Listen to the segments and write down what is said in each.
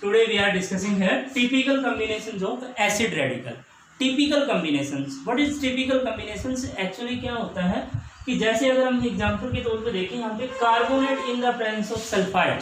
Today we are discussing here typical combinations of acid radical. Typical combinations. What is typical combinations? Actually क्या होता है कि जैसे अगर हम एग्जांपल के तौर पे देखें यहाँ पे carbonate in the presence of sulphide.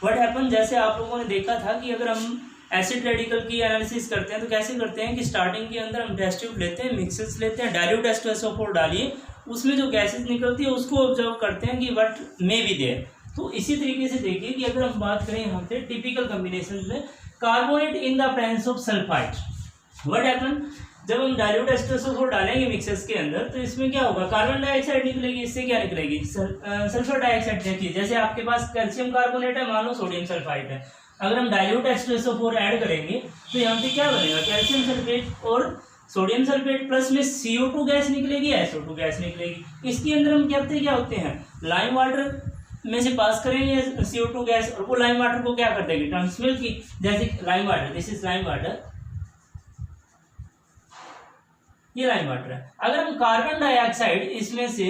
What happen, जैसे आप लोगों ने देखा था कि अगर हम एसिड रेडिकल की एनालिसिस करते हैं तो कैसे करते हैं कि स्टार्टिंग के अंदर हम टेस्ट ट्यूब लेते हैं, मिक्सेस लेते हैं, डाइल्यूट H2SO4 डालिए, उसमें जो गैसेस निकलती है उसको ऑब्जर्व करते हैं कि व्हाट मे बी देयर. तो इसी तरीके से देखिए कि अगर हम बात करें यहाँ पे टिपिकल कॉम्बिनेशन में carbonate in the presence of sulphide. What happen, जब हम डाइल्यूट H2SO4 डालेंगे मिक्सेस के अंदर तो इसमें क्या होगा, कार्बन डाइऑक्साइड निकलेगी. इससे क्या निकलेगी, सल्फर डाइऑक्साइड. देखिए जैसे आपके पास कैल्शियम कार्बोनेट है, मान लो सोडियम सल्फाइड है, अगर हम डाइल्यूट H2SO4 ऐड करेंगे तो यहाँ पे क्या बनेगा, कैल्शियम सल्फेट और सोडियम सल्फेट प्लस में CO2 गैस निकलेगी, SO2 गैस निकलेगी. इसके अंदर हम क्या होते हैं, लाइम वाटर में से पास करेंगे CO2 गैस और वो लाइम वाटर को क्या कर देगी, ट्रांसमिट की. जैसे lime water, this is lime water, ये लाइम वाटर है. अगर हम कार्बन डाइऑक्साइड इसमें से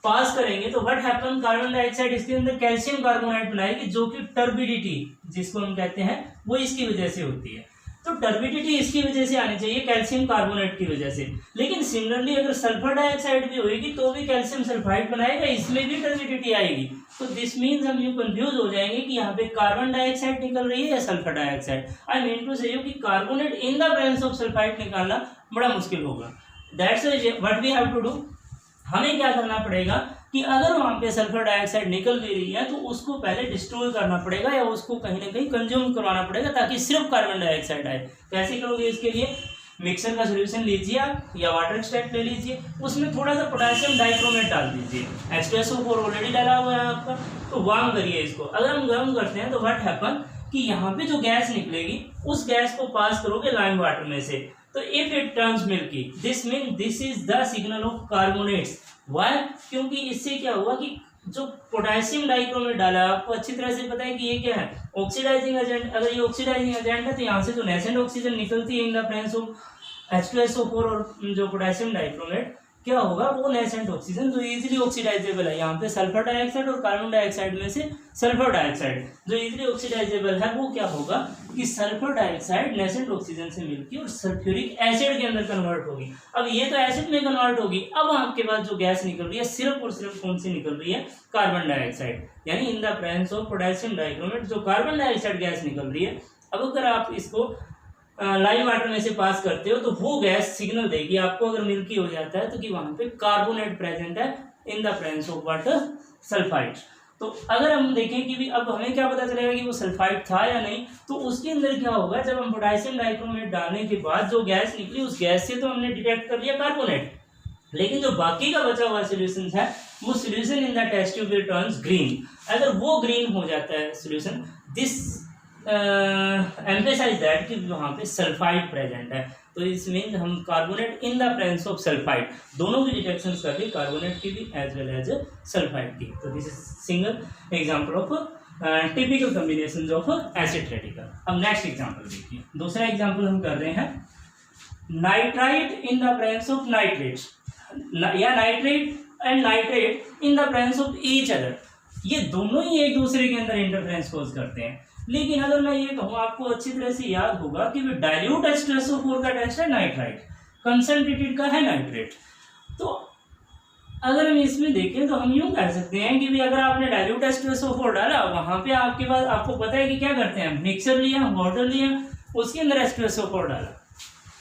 पास करेंगे तो व्हाट हैपन, कार्बन डाइऑक्साइड इसके अंदर कैल्शियम कार्बोनेट बनाएगी जो कि टर्बिडिटी जिसको हम कहते हैं वो इसकी वजह से होती है. तो टर्बिडिटी इसकी वजह से आनी चाहिए, कैल्शियम कार्बोनेट की वजह से. लेकिन सिमिलरली अगर सल्फर डाइऑक्साइड भी होगी तो भी कैल्शियम सल्फाइड बनाएगा, इसमें भी टर्बिडिटी आएगी. तो दिस मीन्स हम यूं कंफ्यूज हो जाएंगे कि यहाँ पे कार्बन डाइऑक्साइड निकल रही है या sulphur dioxide. I mean to say कि carbonate in the presence of sulphide निकालना बड़ा मुश्किल होगा. That's what we have to do. हमें क्या करना पड़ेगा कि अगर वहां पे सल्फर डाइऑक्साइड निकल भी रही है तो उसको पहले डिस्ट्रॉय करना पड़ेगा या उसको कहीं ना कहीं कंज्यूम करवाना पड़ेगा ताकि सिर्फ कार्बन डाइऑक्साइड आए. कैसे करोगे, इसके लिए मिक्सर का सॉल्यूशन लीजिए आप या वाटर एक्सट्रैक्ट ले लीजिए, उसमें थोड़ा सा पोटेशियम डाइक्रोमेट डाल दीजिए. H2SO4 ऑलरेडी डाला हुआ है आपका, तो वार्म करिए इसको. अगर हम गर्म करते हैं तो व्हाट हैपन कि यहाँ पे जो गैस निकलेगी उस गैस को पास करोगे लाइम वाटर में से. तो if it turns milky, this mean this is the signal of carbonates. Why, क्योंकि इससे क्या हुआ कि जो पोटेशियम डाइक्रोमेट डाला, आपको अच्छी तरह से पता है कि ये क्या है, ऑक्सीडाइजिंग एजेंट. अगर ये ऑक्सीडाइजिंग एजेंट है तो यहाँ से जो नेसेंट ऑक्सीजन निकलती है in the presence of H2SO4 और जो पोटेशियम डाइक्रोमेट, क्या होगा, वो नेसेंट ऑक्सीजन जो इजीली ऑक्सीडाइजेबल है. यहाँ पे सल्फर डाइऑक्साइड और कार्बन डाइऑक्साइड में से सल्फर डाइऑक्साइड जो इजीली ऑक्सीडाइजेबल है वो क्या होगा कि सल्फर डाइऑक्साइड नेसेंट ऑक्सीजन से मिलकर और सल्फ्यूरिक एसिड के अंदर कन्वर्ट होगी. अब ये तो एसिड में कन्वर्ट होगी. अब आपके पास जो गैस निकल रही है सिर्फ और सिर्फ कौन सी निकल रही है, कार्बन डाइऑक्साइड. यानी इन the presence of potassium dichromate जो कार्बन डाइऑक्साइड गैस निकल रही है. अब अगर आप इसको लाइम वाटर में से पास करते हो तो वो गैस सिग्नल देगी आपको, अगर मिल्की हो जाता है तो कि वहां पे कार्बोनेट प्रेजेंट है in the presence of water sulphide. तो अगर हम देखें कि भी अब हमें क्या पता चलेगा कि वो सल्फाइड था या नहीं, तो उसके अंदर क्या होगा, जब हम पोटेशियम डाइक्रोमेट डालने के बाद जो गैस निकली उस गैस से तो हमने डिटेक्ट कर लिया कार्बोनेट, लेकिन जो बाकी का बचा हुआ सोल्यूशन है वो solution in the test tube will turns green. अगर वो ग्रीन हो जाता है सोल्यूशन, दिस एम्फेसाइज दैट कि वहाँ पे सल्फाइड प्रेजेंट है. तो इस मीन हम carbonate in the presence of sulphide दोनों की डिटेक्शन कर ली, कार्बोनेट की भी एज वेल एज सल्फाइड की. तो this is single example of typical combinations of acid radical. अब नेक्स्ट एग्जांपल देखिए. दूसरा एग्जांपल हम कर रहे हैं nitrite in the presence of nitrates या nitrate and nitrate in the presence of each other. ये दोनों ही एक दूसरे के अंदर इंटरफेरेंस कॉज करते हैं. लेकिन अगर मैं ये कहूँ, आपको अच्छी तरह से याद होगा कि डाइल्यूट H2SO4 का टेस्ट है नाइट्राइट, कंसंट्रेटेड का है नाइट्रेट. तो अगर हम इसमें देखें तो हम यूं कह सकते हैं कि भी अगर आपने डाइल्यूट H2SO4 डाला, वहां पे आपके पास आपको पता है कि क्या करते हैं, मिक्सर लिया, वाटर लिया, उसके अंदर H2SO4 डाला,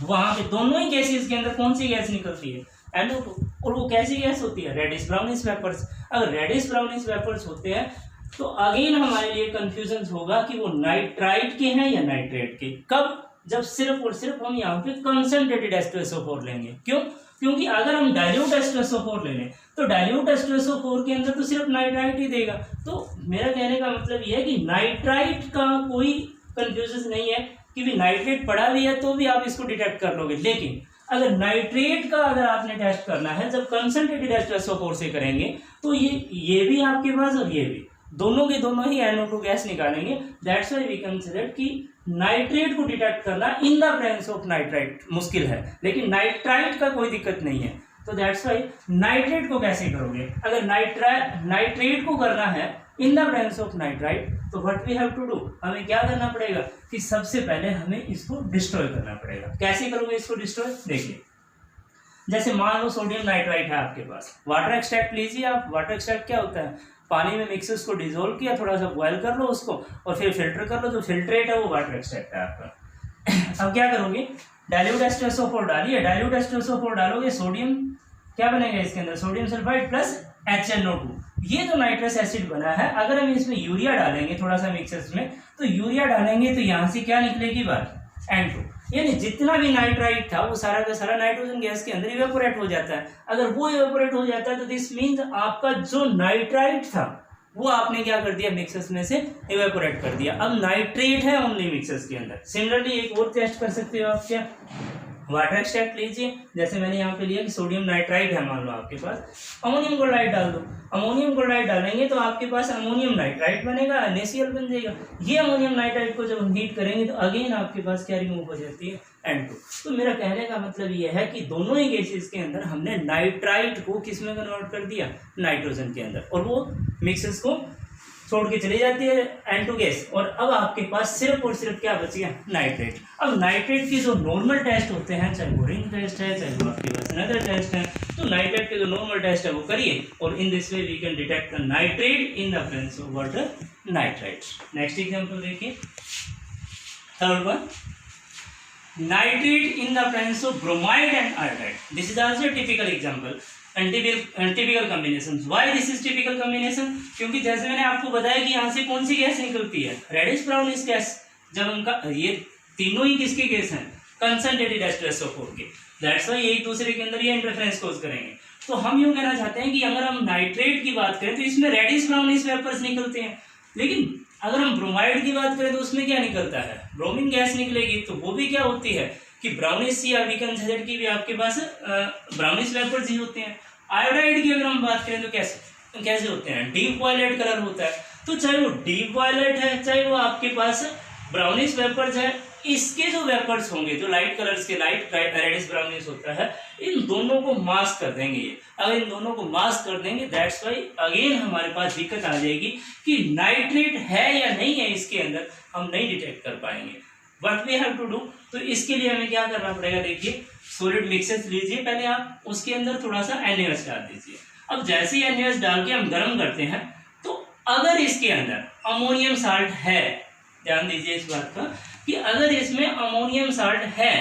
वहां पे दोनों ही गैसेस के अंदर कौन सी गैस निकलती है, NO2. और वो कैसी गैस होती है, रेडिश ब्राउनिश वेपर्स. अगर रेडिश ब्राउनिश वेपर्स होते हैं तो अगेन हमारे लिए कंफ्यूजन होगा कि वो नाइट्राइट के हैं या नाइट्रेट के. कब, जब सिर्फ और सिर्फ हम यहाँ पे कंसंट्रेटेड H2SO4 लेंगे. क्यों, क्योंकि अगर हम डाइल्यूट H2SO4 ले लें तो डाइल्यूट H2SO4 के अंदर तो सिर्फ नाइट्राइट ही देगा. तो मेरा कहने का मतलब यह है कि नाइट्राइट का कोई कंफ्यूजन नहीं है कि भी नाइट्रेट पड़ा भी है तो भी आप इसको डिटेक्ट कर लोगे. लेकिन अगर नाइट्रेट का अगर आपने टेस्ट करना है, जब कंसंट्रेटेड H2SO4 से करेंगे तो ये भी आपके पास और ये भी दोनों के दोनों ही NO2 गैस निकालेंगे. दैट्स व्हाई वी कंसीडर कि नाइट्रेट को डिटेक्ट करना इन द प्रेजेंस ऑफ नाइट्राइट मुश्किल है, लेकिन नाइट्राइट का कोई दिक्कत नहीं है. तो दैट्स व्हाई नाइट्रेट को कैसे करोगे, अगर नाइट्रेट को करना है in the presence of nitrite, तो what we have to do, हमें क्या करना पड़ेगा कि सबसे पहले हमें इसको डिस्ट्रॉय करना पड़ेगा। कैसे करोगे इसको डिस्ट्रॉय, देखिए जैसे मान लो सोडियम नाइट्राइट है आपके पास, वाटर एक्सट्रैक्ट लीजिए आप। वाटर एक्सट्रैक्ट क्या होता है, पानी में मिक्स को डिजोल्व किया, थोड़ा सा बॉयल कर लो उसको और फिर फिल्टर कर लो, जो फिल्ट्रेट है वो वाटर एक्सट्रैक्ट है आपका। अब क्या करोगे, डाइल्यूट H2SO4 डालिए, डाइल्यूट H2SO4 डालोगे, सोडियम क्या बनेगा इसके अंदर, सोडियम सल्फाइड प्लस HNO2। ये जो नाइट्रस एसिड बना है, अगर हम इसमें यूरिया डालेंगे थोड़ा सा मिक्सर्स में, तो यूरिया डालेंगे तो यहाँ से क्या निकलेगी बात, N2, यानी जितना भी नाइट्राइट था वो सारा का सारा नाइट्रोजन गैस के अंदर इवेपोरेट हो जाता है। अगर वो इवेपोरेट हो जाता है तो दिस मीन्स आपका जो नाइट्राइट था वो आपने क्या कर दिया, मिक्सर्स में से इवेपोरेट कर दिया। अब नाइट्रेट है ओनली मिक्सर्स के अंदर। सिमिलरली एक और टेस्ट कर सकते हो आप, क्या, वाटर एक्सट्रैक्ट लीजिए, जैसे मैंने यहाँ पे लिया कि सोडियम नाइट्राइट है, मान लो आपके पास, अमोनियम क्लोराइड डाल दो। अमोनियम क्लोराइड डालेंगे तो आपके पास अमोनियम नाइट्राइट बनेगा, NaCl बन जाएगा। ये अमोनियम नाइट्राइट को जब हम हीट करेंगे तो अगेन आपके पास क्या रिमूव हो जाती है, N2। तो मेरा कहने का मतलब ये है कि दोनों ही गैसेस के अंदर हमने नाइट्राइट को किस में कन्वर्ट कर दिया, नाइट्रोजन के अंदर, और वो मिक्सर्स को छोड़ के चली जाती है N2 गैस, और अब आपके पास सिर्फ और सिर्फ क्या बच गया, नाइट्रेट। अब नाइट्रेट की जो नॉर्मल टेस्ट होते हैं, चाहे वो रिंग टेस्ट है, चाहे वो आपके पास अनदर टेस्ट है, तो नाइट्रेट के जो नॉर्मल टेस्ट है वो करिए, और in this way we can detect the nitrate in the presence of water nitrite. Next example देखिए, third one, nitrate in the presence of bromide and iodide. This is also typical example and typical combination. Why this is typical combination, क्योंकि जैसे मैंने आपको बताया कि यहाँ से कौन सी गैस निकलती है, रेडिश ब्राउनिश गैस। जब उनका ये तीनों ही किसकी गैस हैं, कंसंट्रेटेड H2SO4 के, दैट्स व्हाई एक दूसरे के अंदर ये इंटरफेरेंस कोज करेंगे। तो हम यूं कहना चाहते हैं कि अगर हम नाइट्रेट की बात करें तो इसमें रेडिश ब्राउनिश वेपर्स निकलते हैं, लेकिन अगर हम ब्रोमाइड की बात करें तो उसमें क्या निकलता है, ब्रोमीन गैस निकलेगी। तो वो भी क्या होती है कि ब्राउनिश, या वी कैन से की भी आपके पास ब्राउनिश वेपर्स ही होते हैं। आयोडाइड की अगर हम बात करें तो कैसे होते हैं, डीप वायलेट कलर होता है। तो चाहे वो डीप वायलेट है, चाहे वो आपके पास ब्राउनिश वेपर्स है, इसके जो वेपर्स होंगे, जो लाइट कलर्स के, लाइट रेडिश ब्राउनिश होता है, इन दोनों को मास्क कर देंगे ये। अगर इन दोनों को मास्क कर देंगे, दैट्स व्हाई अगेन हमारे पास दिक्कत आ जाएगी कि नाइट्रेट है या नहीं है इसके अंदर, हम नहीं डिटेक्ट कर पाएंगे। What we have to do, तो इसके लिए हमें क्या करना पड़ेगा, देखिए सॉलिड मिक्सर्स लीजिए पहले आप, उसके अंदर थोड़ा सा NaOH डाल दीजिए। अब जैसे ही NaOH डाल के हम गर्म करते हैं, तो अगर इसके अंदर अमोनियम साल्ट है, ध्यान दीजिए इस बात का कि अगर इसमें अमोनियम साल्ट है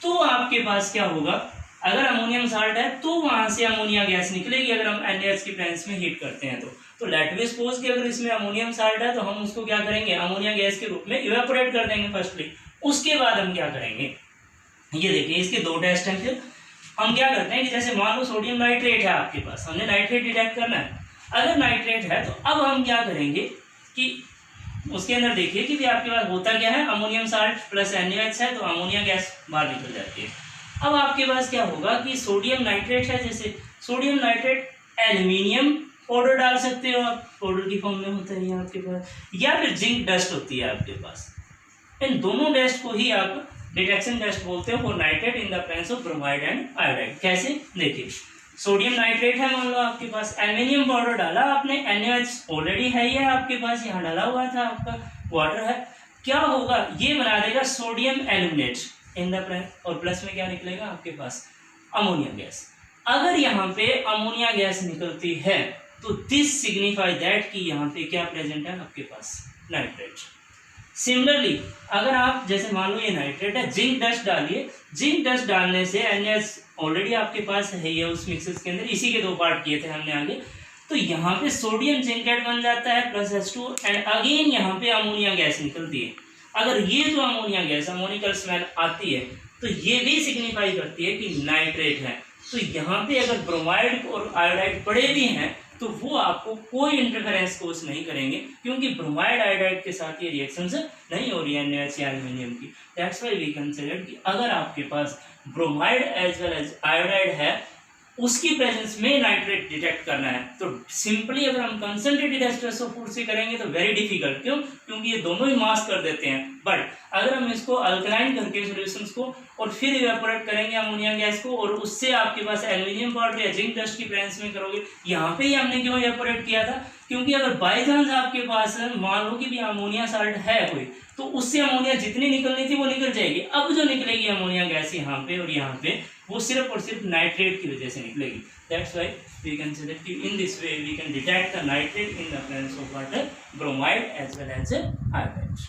तो आपके पास क्या होगा, अगर अमोनियम साल्ट है तो वहां से अमोनिया गैस निकलेगी अगर हम NaOH की प्रेजेंस में हीट करते हैं तो लेट वी सपोज कि अगर इसमें अमोनियम साल्ट है तो हम उसको क्या करेंगे, अमोनिया गैस के रूप में इवेपोरेट कर देंगे फर्स्टली। उसके बाद हम क्या करेंगे, ये देखिए इसके दो टेस्ट हैं। फिर हम क्या करते हैं कि जैसे मान लो सोडियम नाइट्रेट है आपके पास, हमने नाइट्रेट डिटेक्ट करना है। अगर नाइट्रेट है तो अब हम क्या करेंगे कि उसके अंदर देखिए कि आपके पास होता क्या है, अमोनियम साल्ट प्लस NaOH है, तो अमोनिया गैस बाहर निकल जाती है। अब आपके पास क्या होगा कि सोडियम नाइट्रेट है, जैसे सोडियम नाइट्रेट एल्यूमिनियम पाउडर डाल सकते हो आप, पाउडर की फॉर्म में होता है ये आपके पास, या फिर जिंक डस्ट होती है आपके पास। इन दोनों डस्ट को ही आप डिटेक्शन टेस्ट बोलते हो for nitrate in the presence of bromide and iodide. कैसे, देखिए सोडियम नाइट्रेट है मान लो आपके पास, एल्यूमिनियम पाउडर डाला आपने, NaOH ऑलरेडी है ये आपके पास, यहाँ डाला हुआ था आपका, वाटर है, क्या होगा ये बना देगा sodium aluminate in the presence, और प्लस में क्या निकलेगा आपके पास, अमोनिया गैस। अगर यहाँ पे अमोनिया गैस निकलती है तो दिस सिग्निफाई दैट कि यहाँ पे क्या प्रेजेंट है आपके पास, नाइट्रेट। सिमिलरली अगर आप जैसे मान लो ये नाइट्रेट है, जिंक डस्ट डालिए, जिंक डस्ट डालने से NaOH ऑलरेडी आपके पास है ये उस मिक्सर्स के अंदर, इसी के दो पार्ट किए थे हमने आगे, तो यहाँ पे सोडियम जिंकेट बन जाता है प्लस H2 एंड अगेन यहाँ पे अमोनिया गैस निकलती है। अगर ये जो अमोनिया गैस, अमोनिकल स्मेल आती है, तो ये भी सिग्निफाई करती है कि नाइट्रेट है। तो यहाँ पे अगर ब्रोमाइड और आयोडाइड पड़े भी हैं तो वो आपको कोई इंटरफेरेंस कोज नहीं करेंगे, क्योंकि ब्रोमाइड आयोडाइड के साथ ये रिएक्शंस नहीं हो रही है NaOH या एल्यूमिनियम की। दैट्स व्हाई वी कंसीडर कि अगर आपके पास bromide as well as iodide है, उसकी प्रेजेंस में नाइट्रेट डिटेक्ट करना है, तो सिंपली अगर हम कंसंट्रेटेड H2SO4 से करेंगे तो वेरी डिफिकल्ट। क्यों, क्योंकि ये दोनों ही मास्क कर देते हैं। बट अगर हम इसको अल्कलाइन करके सॉल्यूशंस को और फिर इवेपोरेट करेंगे अमोनिया गैस को, और उससे आपके पास एल्यूमिनियम पाउडर या जिंक डस्ट की प्रेजेंस में करोगे, यहाँ पे ही हमने क्यों इवेपोरेट किया था, क्योंकि अगर बाई चांस आपके पास मान लो कि भी अमोनिया साल्ट है कोई, तो उससे अमोनिया जितनी निकलनी थी वो निकल जाएगी। अब जो निकलेगी अमोनिया गैस यहाँ पे और यहाँ पे, वो सिर्फ और सिर्फ नाइट्रेट की वजह से निकलेगी। That's why we can say that in this way we can detect the nitrate in the presence of water, bromide as well as iodide.